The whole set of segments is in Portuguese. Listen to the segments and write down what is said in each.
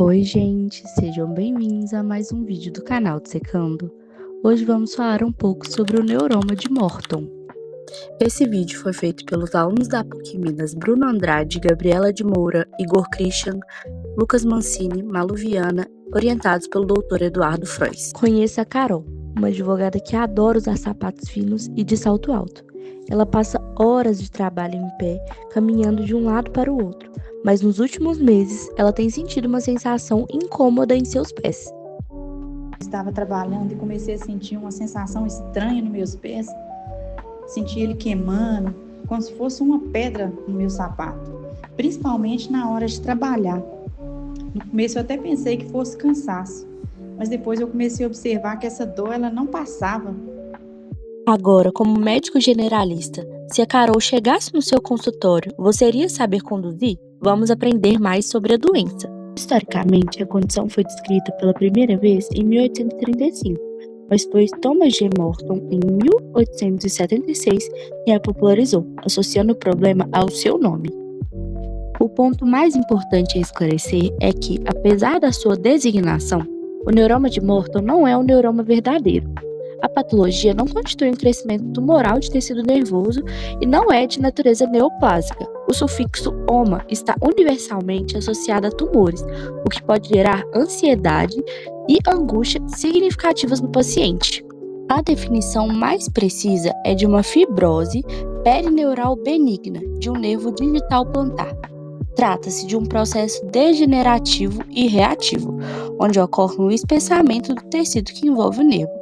Oi, gente, sejam bem-vindos a mais um vídeo do canal Dissecando. Hoje vamos falar um pouco sobre o neuroma de Morton. Esse vídeo foi feito pelos alunos da PUC Minas Bruno Andrade, Gabriela de Moura, Igor Christian, Lucas Mancini, Malu Viana, orientados pelo Dr. Eduardo Frois. Conheça a Carol, uma advogada que adora usar sapatos finos e de salto alto. Ela passa horas de trabalho em pé, caminhando de um lado para o outro, mas nos últimos meses ela tem sentido uma sensação incômoda em seus pés. Estava trabalhando e comecei a sentir uma sensação estranha nos meus pés. Senti ele queimando, como se fosse uma pedra no meu sapato, principalmente na hora de trabalhar. No começo eu até pensei que fosse cansaço, mas depois eu comecei a observar que essa dor ela não passava. Agora, como médico generalista, se a Carol chegasse no seu consultório, você iria saber conduzir? Vamos aprender mais sobre a doença. Historicamente, a condição foi descrita pela primeira vez em 1835, mas foi Thomas G. Morton, em 1876, que a popularizou, associando o problema ao seu nome. O ponto mais importante a esclarecer é que, apesar da sua designação, o neuroma de Morton não é um neuroma verdadeiro. A patologia não constitui um crescimento tumoral de tecido nervoso e não é de natureza neoplásica. O sufixo "oma" está universalmente associado a tumores, o que pode gerar ansiedade e angústia significativas no paciente. A definição mais precisa é de uma fibrose perineural benigna de um nervo digital plantar. Trata-se de um processo degenerativo e reativo, onde ocorre um espessamento do tecido que envolve o nervo.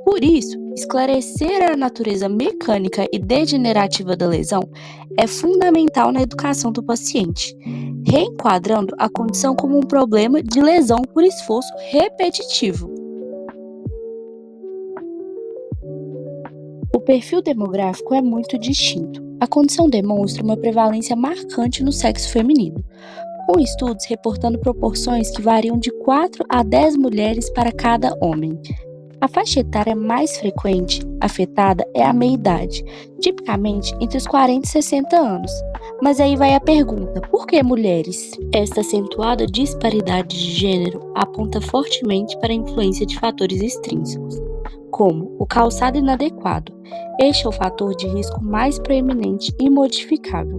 Por isso, esclarecer a natureza mecânica e degenerativa da lesão é fundamental na educação do paciente, reenquadrando a condição como um problema de lesão por esforço repetitivo. O perfil demográfico é muito distinto. A condição demonstra uma prevalência marcante no sexo feminino, com estudos reportando proporções que variam de 4 a 10 mulheres para cada homem. A faixa etária mais frequente afetada é a meia-idade, tipicamente entre os 40 e 60 anos. Mas aí vai a pergunta, por que mulheres? Esta acentuada disparidade de gênero aponta fortemente para a influência de fatores extrínsecos, como o calçado inadequado. Este é o fator de risco mais proeminente e modificável.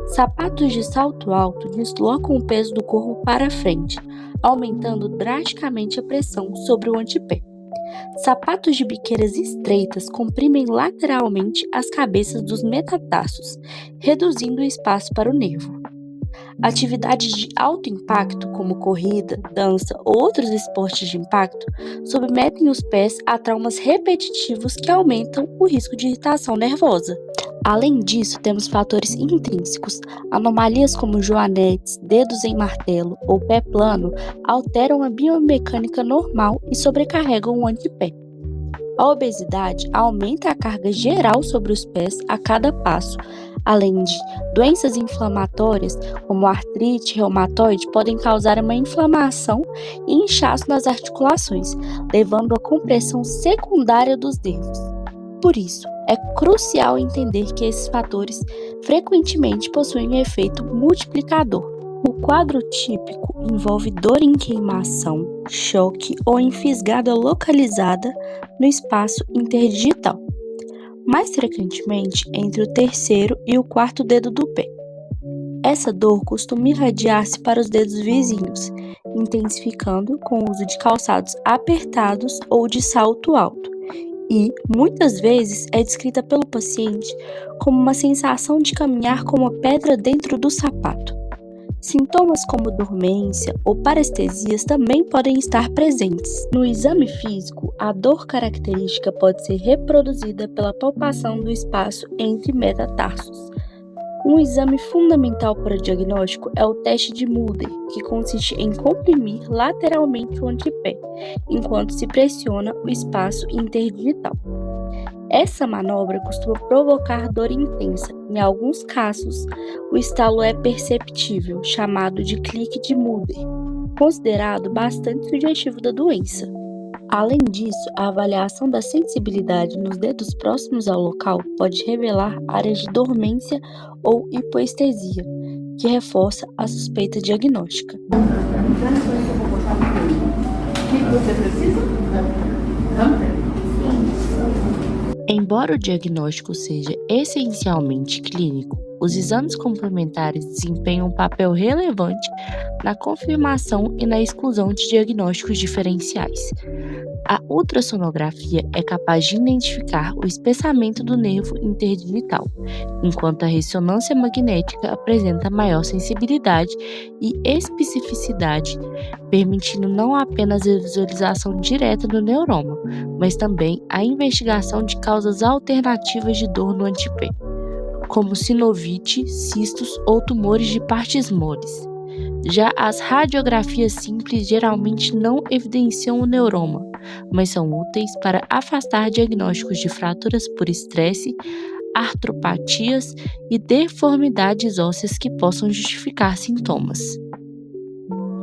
Sapatos de salto alto deslocam o peso do corpo para frente, aumentando drasticamente a pressão sobre o antepé. Sapatos de biqueiras estreitas comprimem lateralmente as cabeças dos metatarsos, reduzindo o espaço para o nervo. Atividades de alto impacto, como corrida, dança ou outros esportes de impacto, submetem os pés a traumas repetitivos que aumentam o risco de irritação nervosa. Além disso, temos fatores intrínsecos. Anomalias como joanetes, dedos em martelo ou pé plano alteram a biomecânica normal e sobrecarregam o antepé. A obesidade aumenta a carga geral sobre os pés a cada passo, além de doenças inflamatórias, como artrite reumatoide, podem causar uma inflamação e inchaço nas articulações, levando à compressão secundária dos nervos. Por isso, é crucial entender que esses fatores frequentemente possuem um efeito multiplicador. O quadro típico envolve dor em queimação, choque ou em fisgada localizada no espaço interdigital, mais frequentemente entre o terceiro e o quarto dedo do pé. Essa dor costuma irradiar-se para os dedos vizinhos, intensificando com o uso de calçados apertados ou de salto alto. E, muitas vezes, é descrita pelo paciente como uma sensação de caminhar com uma pedra dentro do sapato. Sintomas como dormência ou parestesias também podem estar presentes. No exame físico, a dor característica pode ser reproduzida pela palpação do espaço entre metatarsos. Um exame fundamental para o diagnóstico é o teste de Mulder, que consiste em comprimir lateralmente o antepé, enquanto se pressiona o espaço interdigital. Essa manobra costuma provocar dor intensa. Em alguns casos, o estalo é perceptível, chamado de clique de Mulder, considerado bastante sugestivo da doença. Além disso, a avaliação da sensibilidade nos dedos próximos ao local pode revelar áreas de dormência ou hipoestesia, que reforça a suspeita diagnóstica. Embora o diagnóstico seja essencialmente clínico, os exames complementares desempenham um papel relevante na confirmação e na exclusão de diagnósticos diferenciais. A ultrassonografia é capaz de identificar o espessamento do nervo interdigital, enquanto a ressonância magnética apresenta maior sensibilidade e especificidade, permitindo não apenas a visualização direta do neuroma, mas também a investigação de causas alternativas de dor no antepé, como sinovite, cistos ou tumores de partes moles. Já as radiografias simples geralmente não evidenciam o neuroma, mas são úteis para afastar diagnósticos de fraturas por estresse, artropatias e deformidades ósseas que possam justificar sintomas.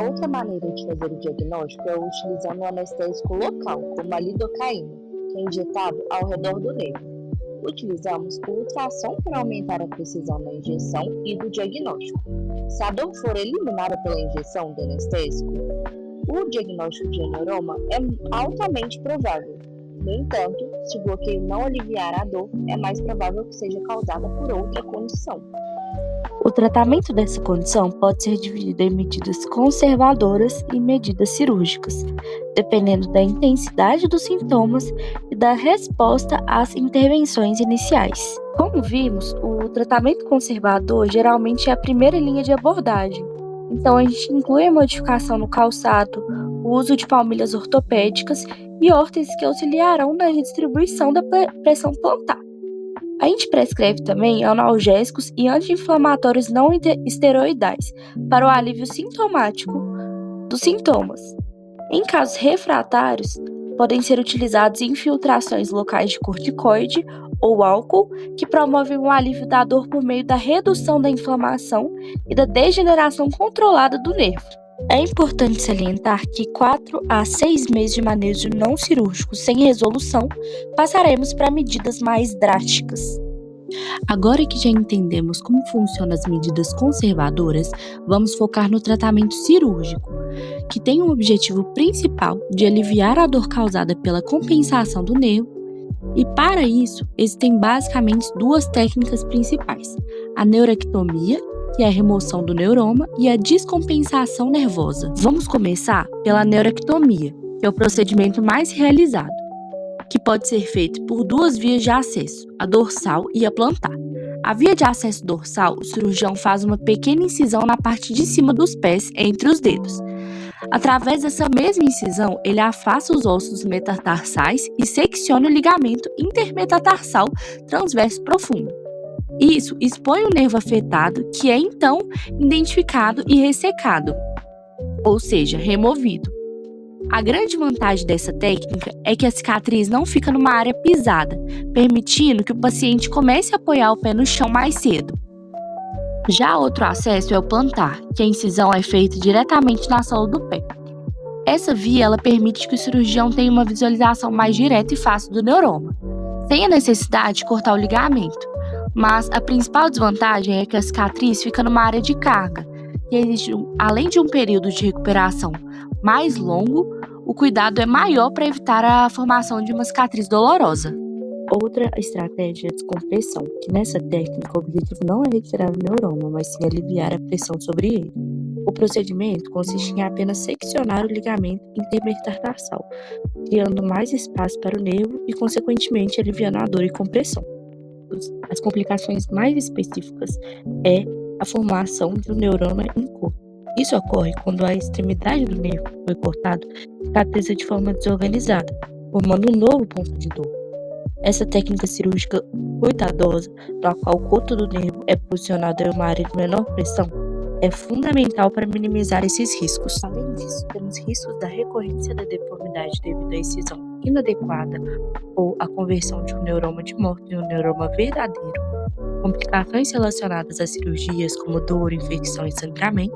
Outra maneira de fazer o diagnóstico é utilizando um anestésico local, como a lidocaína, que é injetado ao redor do nervo. Utilizamos o ultrassom para aumentar a precisão da injeção e do diagnóstico. Se a dor for eliminada pela injeção do anestésico, o diagnóstico de neuroma é altamente provável. No entanto, se o bloqueio não aliviar a dor, é mais provável que seja causada por outra condição. O tratamento dessa condição pode ser dividido em medidas conservadoras e medidas cirúrgicas, dependendo da intensidade dos sintomas e da resposta às intervenções iniciais. Como vimos, o tratamento conservador geralmente é a primeira linha de abordagem. Então, a gente inclui a modificação no calçado, o uso de palmilhas ortopédicas e órteses que auxiliarão na redistribuição da pressão plantar. A gente prescreve também analgésicos e anti-inflamatórios não esteroidais para o alívio sintomático dos sintomas. Em casos refratários, podem ser utilizados infiltrações locais de corticoide ou álcool, que promovem o alívio da dor por meio da redução da inflamação e da degeneração controlada do nervo. É importante salientar que 4 a 6 meses de manejo não cirúrgico sem resolução, passaremos para medidas mais drásticas. Agora que já entendemos como funcionam as medidas conservadoras, vamos focar no tratamento cirúrgico, que tem o objetivo principal de aliviar a dor causada pela compensação do nervo, e para isso existem basicamente duas técnicas principais: a neurectomia, que é a remoção do neuroma, e a descompensação nervosa. Vamos começar pela neurectomia, que é o procedimento mais realizado, que pode ser feito por duas vias de acesso, a dorsal e a plantar. A via de acesso dorsal, o cirurgião faz uma pequena incisão na parte de cima dos pés, entre os dedos. Através dessa mesma incisão, ele afasta os ossos metatarsais e secciona o ligamento intermetatarsal transverso profundo. Isso expõe o nervo afetado, que é então identificado e ressecado, ou seja, removido. A grande vantagem dessa técnica é que a cicatriz não fica numa área pisada, permitindo que o paciente comece a apoiar o pé no chão mais cedo. Já outro acesso é o plantar, que a incisão é feita diretamente na sola do pé. Essa via ela permite que o cirurgião tenha uma visualização mais direta e fácil do neuroma, sem a necessidade de cortar o ligamento. Mas a principal desvantagem é que a cicatriz fica numa área de carga, e existe, além de um período de recuperação mais longo, o cuidado é maior para evitar a formação de uma cicatriz dolorosa. Outra estratégia é a descompressão, que nessa técnica o objetivo não é retirar o neuroma, mas sim aliviar a pressão sobre ele. O procedimento consiste em apenas seccionar o ligamento intermetatarsal, criando mais espaço para o nervo e, consequentemente, aliviando a dor e compressão. As complicações mais específicas é a formação de um neuroma incorpo. Isso ocorre quando a extremidade do nervo que foi cortado cicatriza de forma desorganizada, formando um novo ponto de dor. Essa técnica cirúrgica cuidadosa, na qual o coto do nervo é posicionado em uma área de menor pressão, é fundamental para minimizar esses riscos. Além disso, temos riscos da recorrência da deformidade devido à incisão inadequada ou a conversão de um neuroma de morte em um neuroma verdadeiro, complicações relacionadas a cirurgias como dor, infecção e sangramento,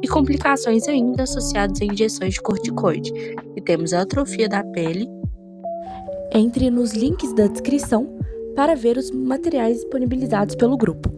e complicações ainda associadas a injeções de corticoide, e temos a atrofia da pele. Entre nos links da descrição para ver os materiais disponibilizados pelo grupo.